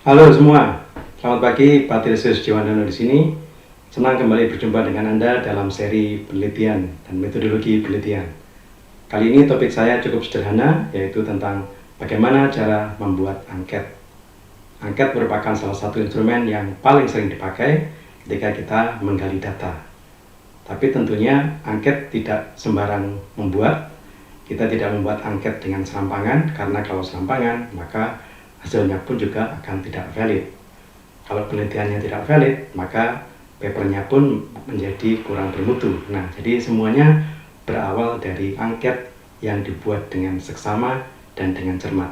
Halo semua, selamat pagi. Pak Tirsius Jiwandono di sini. Senang kembali berjumpa dengan Anda dalam seri penelitian dan metodologi penelitian. Kali ini topik saya cukup sederhana, yaitu tentang bagaimana cara membuat angket. Angket merupakan salah satu instrumen yang paling sering dipakai ketika kita menggali data. Tapi tentunya angket tidak sembarang membuat. Kita tidak membuat angket dengan serampangan, karena kalau serampangan maka hasilnya pun juga akan tidak valid. Kalau penelitiannya tidak valid, maka papernya pun menjadi kurang bermutu. Nah, jadi semuanya berawal dari angket yang dibuat dengan seksama dan dengan cermat.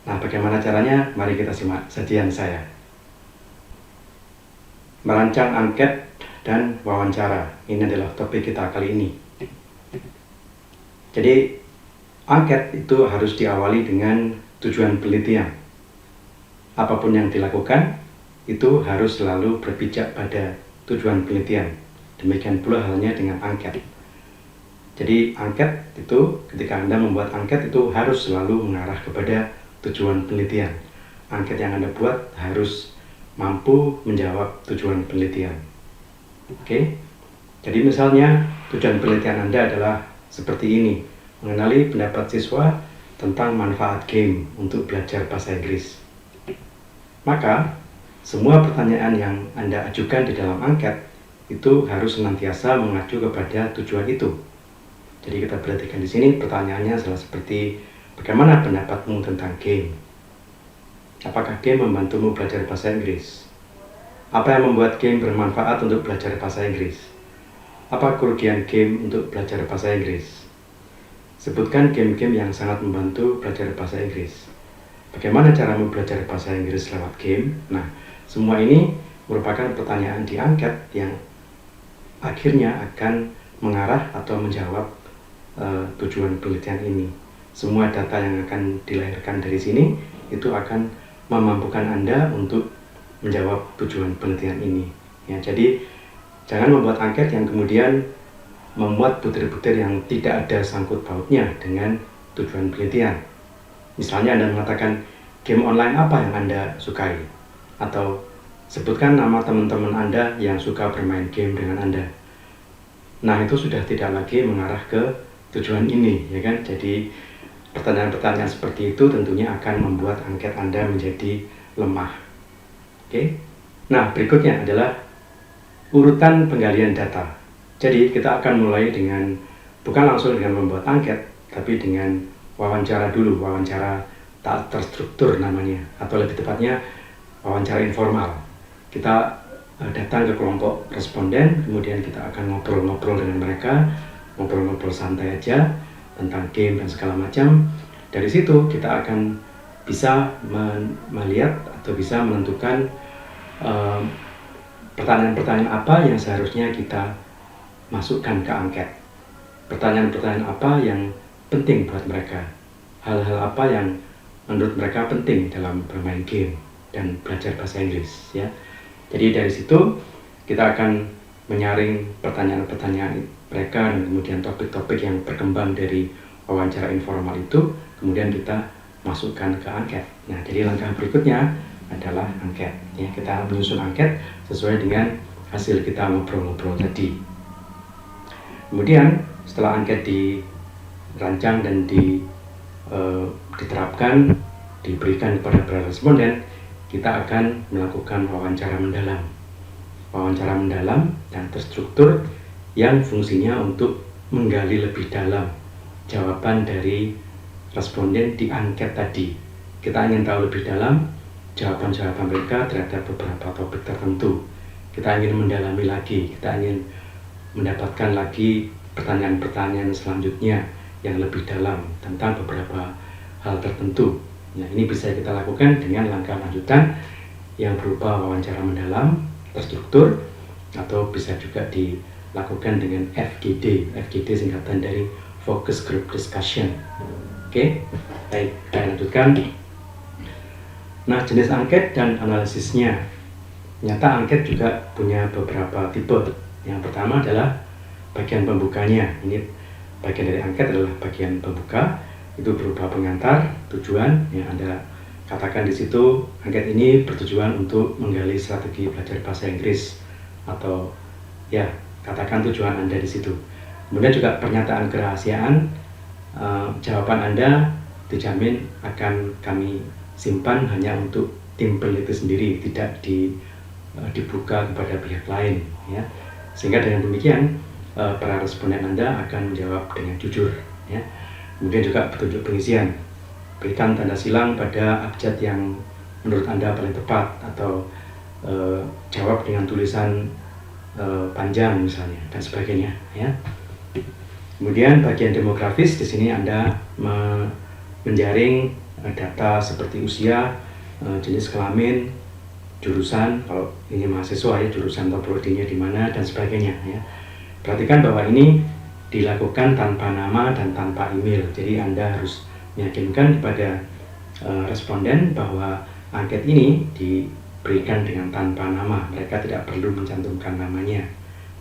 Nah, bagaimana caranya? Mari kita simak sajian saya. Merancang angket dan wawancara. Ini adalah topik kita kali ini. Jadi, angket itu harus diawali dengan tujuan penelitian. Apapun yang dilakukan, itu harus selalu berpijak pada tujuan penelitian. Demikian pula halnya dengan angket. Jadi angket itu, ketika Anda membuat angket itu harus selalu mengarah kepada tujuan penelitian. Angket yang Anda buat harus mampu menjawab tujuan penelitian. Oke? Jadi misalnya tujuan penelitian Anda adalah seperti ini: mengenali pendapat siswa tentang manfaat game untuk belajar bahasa Inggris. Maka, semua pertanyaan yang Anda ajukan di dalam angket itu harus senantiasa mengacu kepada tujuan itu. Jadi kita perhatikan di sini pertanyaannya adalah seperti, bagaimana pendapatmu tentang game? Apakah game membantumu belajar bahasa Inggris? Apa yang membuat game bermanfaat untuk belajar bahasa Inggris? Apa kerugian game untuk belajar bahasa Inggris? Sebutkan game-game yang sangat membantu belajar bahasa Inggris. Bagaimana caramu belajar bahasa Inggris lewat game? Nah, semua ini merupakan pertanyaan di angket yang akhirnya akan mengarah atau menjawab tujuan penelitian ini. Semua data yang akan dilahirkan dari sini itu akan memampukan Anda untuk menjawab tujuan penelitian ini. Ya, jadi jangan membuat angket yang kemudian memuat butir-butir yang tidak ada sangkut pautnya dengan tujuan penelitian. Misalnya Anda mengatakan, game online apa yang Anda sukai? Atau sebutkan nama teman-teman Anda yang suka bermain game dengan Anda. Nah, itu sudah tidak lagi mengarah ke tujuan ini, ya kan? Jadi pertanyaan-pertanyaan seperti itu tentunya akan membuat angket Anda menjadi lemah. Oke? Nah, berikutnya adalah urutan penggalian data. Jadi kita akan mulai dengan, bukan langsung dengan membuat angket, tapi dengan wawancara dulu, wawancara tak terstruktur namanya, atau lebih tepatnya wawancara informal. Kita datang ke kelompok responden, kemudian kita akan ngobrol-ngobrol dengan mereka, ngobrol-ngobrol santai aja tentang game dan segala macam. Dari situ kita akan bisa melihat atau bisa menentukan pertanyaan-pertanyaan apa yang seharusnya kita masukkan ke angket. Pertanyaan-pertanyaan apa yang penting buat mereka, hal-hal apa yang menurut mereka penting dalam bermain game dan belajar bahasa Inggris, ya. Jadi dari situ kita akan menyaring pertanyaan-pertanyaan mereka dan kemudian topik-topik yang berkembang dari wawancara informal itu kemudian kita masukkan ke angket. Nah, jadi langkah berikutnya adalah angket, ya. Kita menyusun angket sesuai dengan hasil kita ngobrol-ngobrol tadi. Kemudian setelah angket dirancang dan diterapkan, diberikan kepada para responden, kita akan melakukan wawancara mendalam. Wawancara mendalam dan terstruktur yang fungsinya untuk menggali lebih dalam jawaban dari responden di angket tadi. Kita ingin tahu lebih dalam jawaban-jawaban mereka terhadap beberapa topik tertentu. Kita ingin mendalami lagi, kita ingin mendapatkan lagi pertanyaan-pertanyaan selanjutnya yang lebih dalam tentang beberapa hal tertentu. Nah, ini bisa kita lakukan dengan langkah lanjutan yang berupa wawancara mendalam, terstruktur, atau bisa juga dilakukan dengan FGD. FGD singkatan dari Focus Group Discussion. Oke, baik, kita lanjutkan. Nah, jenis angket dan analisisnya. Ternyata angket juga punya beberapa tipe. Yang pertama adalah bagian pembukanya. Ini bagian dari angket adalah bagian pembuka. Itu berupa pengantar, tujuan yang Anda Katakan di situ angket ini bertujuan untuk menggali strategi belajar bahasa Inggris, atau ya katakan tujuan Anda di situ. Kemudian juga pernyataan kerahasiaan, jawaban Anda dijamin akan kami simpan hanya untuk tim peneliti sendiri, tidak dibuka kepada pihak lain, ya. Sehingga dengan demikian para responden Anda akan menjawab dengan jujur, ya. Kemudian juga petunjuk pengisian, berikan tanda silang pada abjad yang menurut Anda paling tepat, atau jawab dengan tulisan panjang misalnya, dan sebagainya, ya. Kemudian bagian demografis, di sini Anda menjaring data seperti usia, jenis kelamin, jurusan, kalau ini mahasiswa ya, jurusan atau prodinya di mana, dan sebagainya, ya. Perhatikan bahwa ini dilakukan tanpa nama dan tanpa email, jadi Anda harus meyakinkan kepada responden bahwa angket ini diberikan dengan tanpa nama, mereka tidak perlu mencantumkan namanya.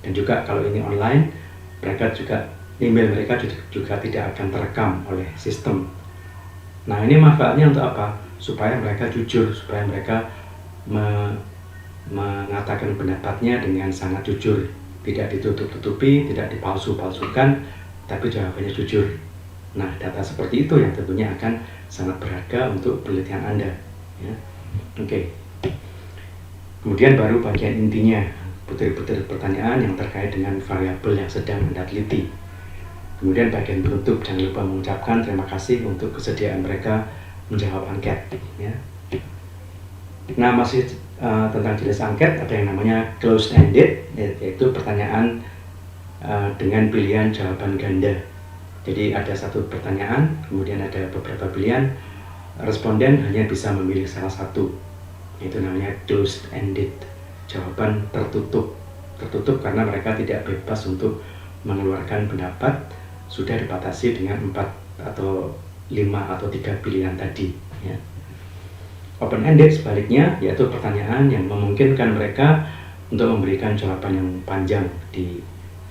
Dan juga kalau ini online, email mereka juga tidak akan terekam oleh sistem. Nah, ini manfaatnya untuk apa? Supaya mereka jujur, supaya mereka mengatakan pendapatnya dengan sangat jujur, tidak ditutup-tutupi, tidak dipalsu-palsukan, tapi jawabannya jujur. Nah, data seperti itu yang tentunya akan sangat berharga untuk penelitian Anda, ya. Oke. Kemudian baru bagian intinya, butir-butir pertanyaan yang terkait dengan variabel yang sedang Anda teliti. Kemudian bagian penutup, jangan lupa mengucapkan terima kasih untuk kesediaan mereka menjawab angket, ya. Nah, masih tentang jenis angket, ada yang namanya closed-ended, yaitu pertanyaan dengan pilihan jawaban ganda. Jadi ada satu pertanyaan, kemudian ada beberapa pilihan, responden hanya bisa memilih salah satu, itu namanya closed-ended, jawaban tertutup. Tertutup karena mereka tidak bebas untuk mengeluarkan pendapat, sudah dibatasi dengan 4 atau 5 atau 3 pilihan tadi, ya. Open-ended sebaliknya, yaitu pertanyaan yang memungkinkan mereka untuk memberikan jawaban yang panjang di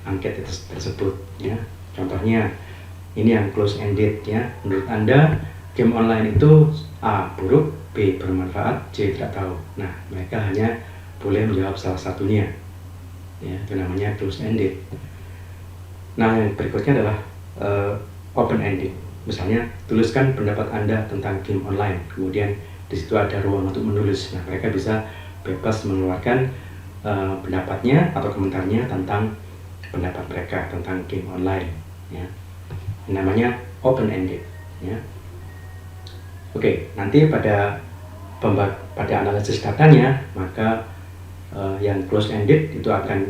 angket tersebut, ya. Contohnya ini yang close-ended, ya. Menurut Anda game online itu A buruk, B bermanfaat, C tidak tahu. Nah, mereka hanya boleh menjawab salah satunya, ya. Itu namanya close-ended. Nah, yang berikutnya adalah open-ended. Misalnya, tuliskan pendapat Anda tentang game online, kemudian di situ ada ruang untuk menulis. Nah, mereka bisa bebas mengeluarkan pendapatnya atau komentarnya tentang pendapat mereka tentang game online, ya. Namanya open-ended, ya. Oke, nanti pada analisis datanya, maka yang close-ended itu akan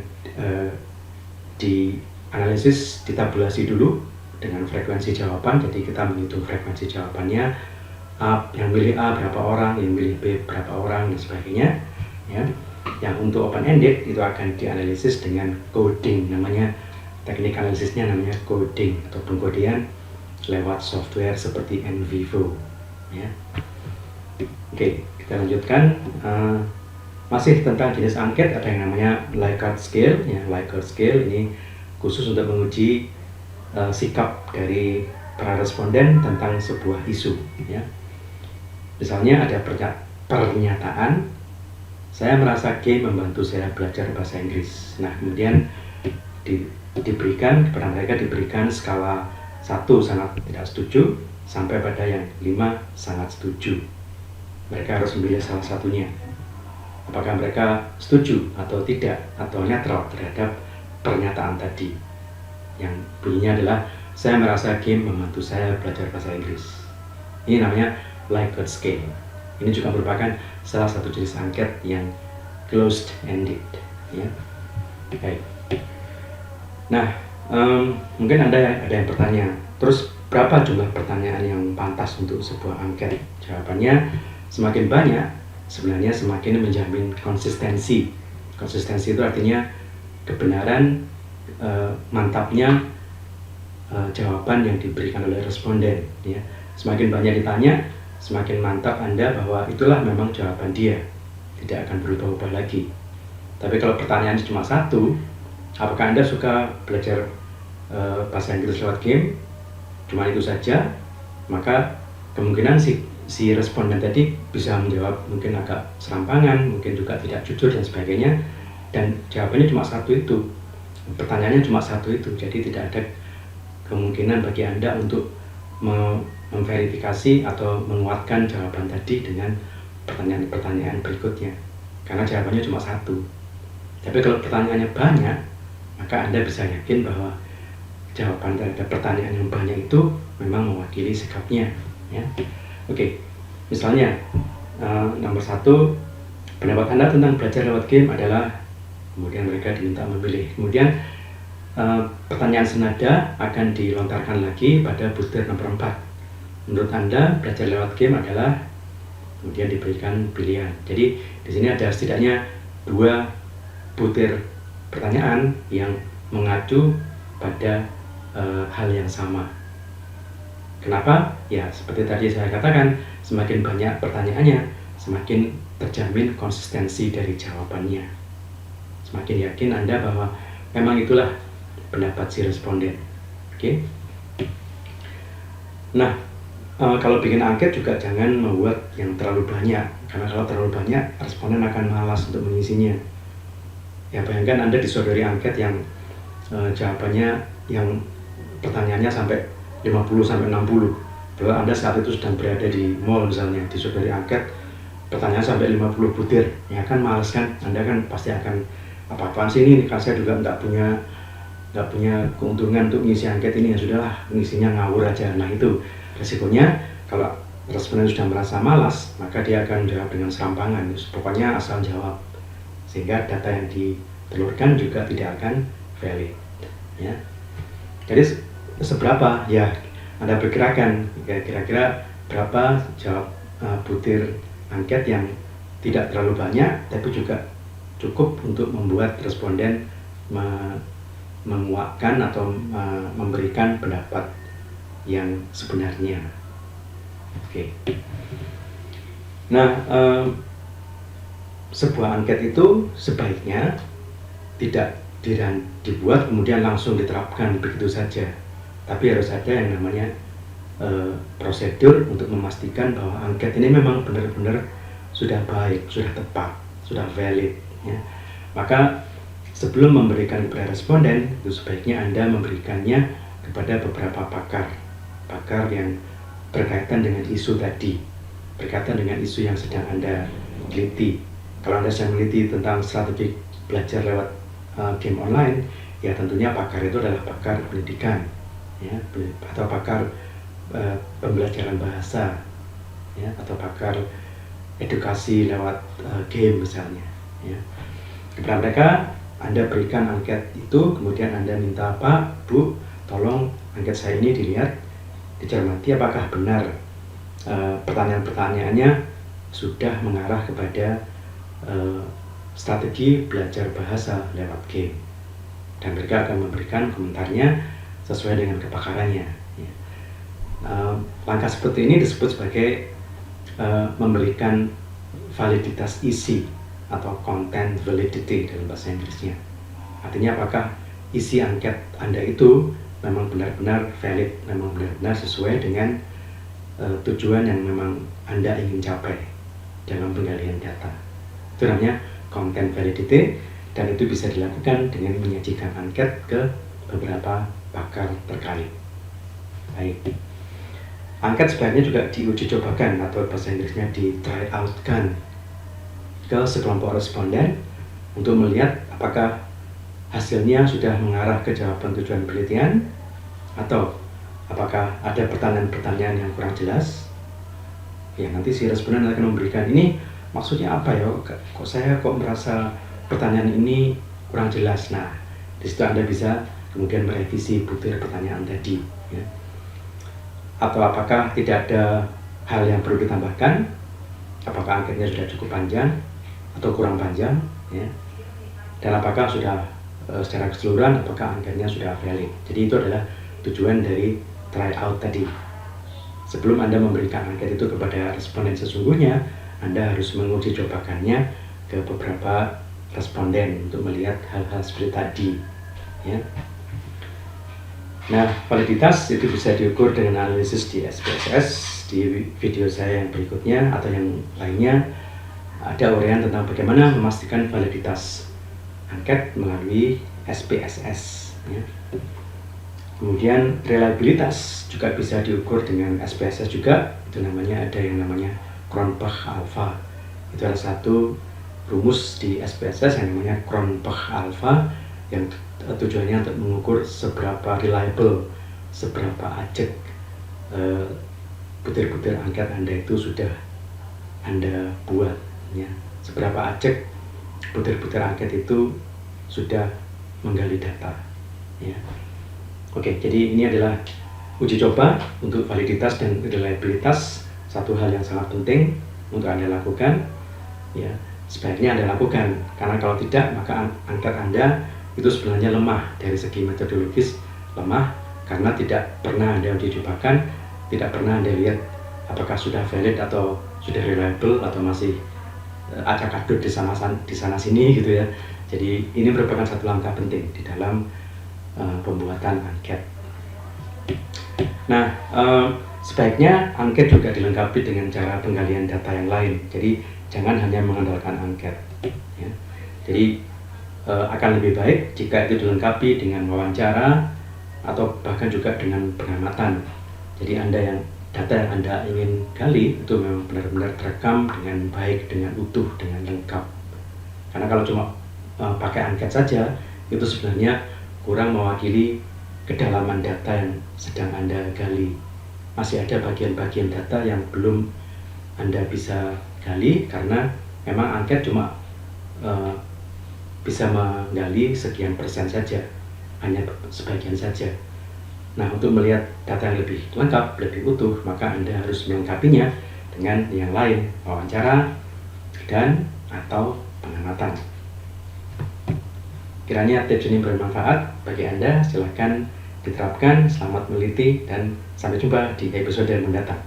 dianalisis, ditabulasi dulu dengan frekuensi jawaban. Jadi kita menghitung frekuensi jawabannya, yang milih A berapa orang, yang milih B berapa orang, dan sebagainya, ya. Yang untuk open-ended itu akan dianalisis dengan coding, namanya teknik analisisnya namanya coding atau pengkodean lewat software seperti NVivo, ya. Oke, kita lanjutkan. Masih tentang jenis angket, ada yang namanya Likert scale, ya. Likert scale ini khusus untuk menguji sikap dari para responden tentang sebuah isu, ya. Misalnya ada pernyataan, saya merasa game membantu saya belajar bahasa Inggris. Nah, kemudian diberikan kepada mereka skala 1 sangat tidak setuju sampai pada yang 5 sangat setuju. Mereka harus memilih salah satunya. Apakah mereka setuju atau tidak, atau netral terhadap pernyataan tadi yang bunyinya adalah saya merasa game membantu saya belajar bahasa Inggris. Ini namanya Likert scale. Ini juga merupakan salah satu jenis angket yang closed-ended, ya. Baik. Nah, mungkin ada yang bertanya, terus berapa jumlah pertanyaan yang pantas untuk sebuah angket? Jawabannya, semakin banyak sebenarnya semakin menjamin konsistensi. Konsistensi itu artinya kebenaran, mantapnya jawaban yang diberikan oleh responden, ya. Semakin banyak ditanya, semakin mantap Anda bahwa itulah memang jawaban dia, tidak akan berubah-ubah lagi. Tapi kalau pertanyaannya cuma satu, apakah Anda suka belajar bahasa Inggris lewat game, cuma itu saja, maka kemungkinan si responden tadi bisa menjawab mungkin agak serampangan, mungkin juga tidak jujur dan sebagainya, dan jawabannya cuma satu itu, pertanyaannya cuma satu itu, jadi tidak ada kemungkinan bagi Anda untuk memverifikasi atau menguatkan jawaban tadi dengan pertanyaan-pertanyaan berikutnya, karena jawabannya cuma satu. Tapi kalau pertanyaannya banyak, maka Anda bisa yakin bahwa jawaban terhadap pertanyaan yang banyak itu memang mewakili sikapnya, ya. Oke, misalnya nomor 1, pendapat Anda tentang belajar lewat game adalah, kemudian mereka diminta memilih. Kemudian pertanyaan senada akan dilontarkan lagi pada butir nomor 4. Menurut Anda belajar lewat game adalah, kemudian diberikan pilihan. Jadi di sini ada setidaknya 2 butir pertanyaan yang mengacu pada hal yang sama. Kenapa? Ya seperti tadi saya katakan, semakin banyak pertanyaannya, semakin terjamin konsistensi dari jawabannya. Semakin yakin Anda bahwa memang itulah pendapat si responden. Oke? Nah, kalau bikin angket juga jangan membuat yang terlalu banyak, karena kalau terlalu banyak, responden akan malas untuk mengisinya. Ya bayangkan Anda disodori angket yang jawabannya, yang pertanyaannya sampai 50-60. Bahwa Anda saat itu sedang berada di mall misalnya, disodori angket, pertanyaan sampai 50 butir, ya kan males kan? Anda kan pasti akan, apa-apaan sih ini, kan saya juga nggak punya keuntungan untuk ngisi angket ini, ya sudahlah, ngisinya ngawur aja. Nah itu resikonya, kalau responden sudah merasa malas, maka dia akan jawab dengan serampangan, pokoknya asal jawab, sehingga data yang ditelurkan juga tidak akan valid, ya. Jadi seberapa, ya Anda perkirakan kira-kira berapa jawab butir angket yang tidak terlalu banyak tapi juga cukup untuk membuat responden menguatkan atau memberikan pendapat yang sebenarnya. Oke. Nah, sebuah angket itu sebaiknya tidak dibuat kemudian langsung diterapkan begitu saja, tapi harus ada yang namanya prosedur untuk memastikan bahwa angket ini memang benar-benar sudah baik, sudah tepat, sudah valid, ya. Maka sebelum memberikan kepada responden, itu sebaiknya Anda memberikannya kepada beberapa pakar yang berkaitan dengan isu tadi, berkaitan dengan isu yang sedang Anda teliti. Kalau Anda sedang meneliti tentang strategi belajar lewat game online, ya tentunya pakar itu adalah pakar pendidikan, ya, atau pakar pembelajaran bahasa, ya, atau pakar edukasi lewat game misalnya, ya. Kepada mereka Anda berikan angket itu, kemudian Anda minta, Pak, Bu, tolong angket saya ini dilihat, dicermati apakah benar pertanyaan-pertanyaannya sudah mengarah kepada strategi belajar bahasa lewat game, dan mereka akan memberikan komentarnya sesuai dengan kepakarannya, ya. Langkah seperti ini disebut sebagai memberikan validitas isi atau content validity dalam bahasa Inggrisnya. Artinya apakah isi angket Anda itu memang benar-benar valid, memang benar-benar sesuai dengan tujuan yang memang Anda ingin capai dalam penggalian data. Itu namanya content validity, dan itu bisa dilakukan dengan menyajikan angket ke beberapa pakar terkait. Baik. Angket sebaiknya juga diuji cobakan atau bahasa Inggrisnya di try out-kan ke sekelompok responden untuk melihat apakah hasilnya sudah mengarah ke jawaban tujuan penelitian, atau apakah ada pertanyaan-pertanyaan yang kurang jelas. Ya, nanti si responden akan memberikan, ini maksudnya apa ya, kok saya merasa pertanyaan ini kurang jelas. Nah, di situ Anda bisa kemudian merevisi butir pertanyaan tadi, ya. Atau apakah tidak ada hal yang perlu ditambahkan, apakah angketnya sudah cukup panjang atau kurang panjang, ya. Dan apakah sudah secara keseluruhan apakah angketnya sudah valid. Jadi itu adalah tujuan dari try out tadi. Sebelum Anda memberikan angket itu kepada responden sesungguhnya, Anda harus menguji cobakannya ke beberapa responden untuk melihat hal-hal seperti tadi, ya. Nah, validitas itu bisa diukur dengan analisis di SPSS. Di video saya yang berikutnya atau yang lainnya ada uraian tentang bagaimana memastikan validitas angket melalui SPSS, ya. Kemudian reliabilitas juga bisa diukur dengan SPSS juga. Itu ada yang namanya Cronbach alpha. Itu adalah satu rumus di SPSS yang namanya Cronbach alpha, yang tujuannya untuk mengukur seberapa reliable, seberapa ajak butir-butir angket Anda itu sudah Anda buat, ya. Seberapa ajak butir-butir angket itu sudah menggali data, ya. Oke, jadi ini adalah uji coba untuk validitas dan reliabilitas, satu hal yang sangat penting untuk Anda lakukan, ya. Sebaiknya Anda lakukan, karena kalau tidak maka angket Anda itu sebenarnya lemah dari segi metodologis, lemah karena tidak pernah Anda uji cobakan, tidak pernah Anda lihat apakah sudah valid atau sudah reliable atau masih acak-adut di sana sini gitu ya. Jadi ini merupakan satu langkah penting di dalam pembuatan angket. Nah, sebaiknya angket juga dilengkapi dengan cara penggalian data yang lain. Jadi jangan hanya mengandalkan angket, ya. Jadi akan lebih baik jika itu dilengkapi dengan wawancara atau bahkan juga dengan pengamatan. Jadi data yang Anda ingin gali itu memang benar-benar terekam dengan baik, dengan utuh, dengan lengkap. Karena kalau cuma pakai angket saja, itu sebenarnya kurang mewakili kedalaman data yang sedang Anda gali. Masih ada bagian-bagian data yang belum Anda bisa gali karena memang angket cuma bisa menggali sekian persen saja, hanya sebagian saja. Nah, untuk melihat data yang lebih lengkap, lebih utuh, maka Anda harus melengkapinya dengan yang lain, wawancara dan atau pengamatan. Kiranya tips ini bermanfaat bagi Anda, silahkan diterapkan. Selamat meneliti dan sampai jumpa di episode mendatang.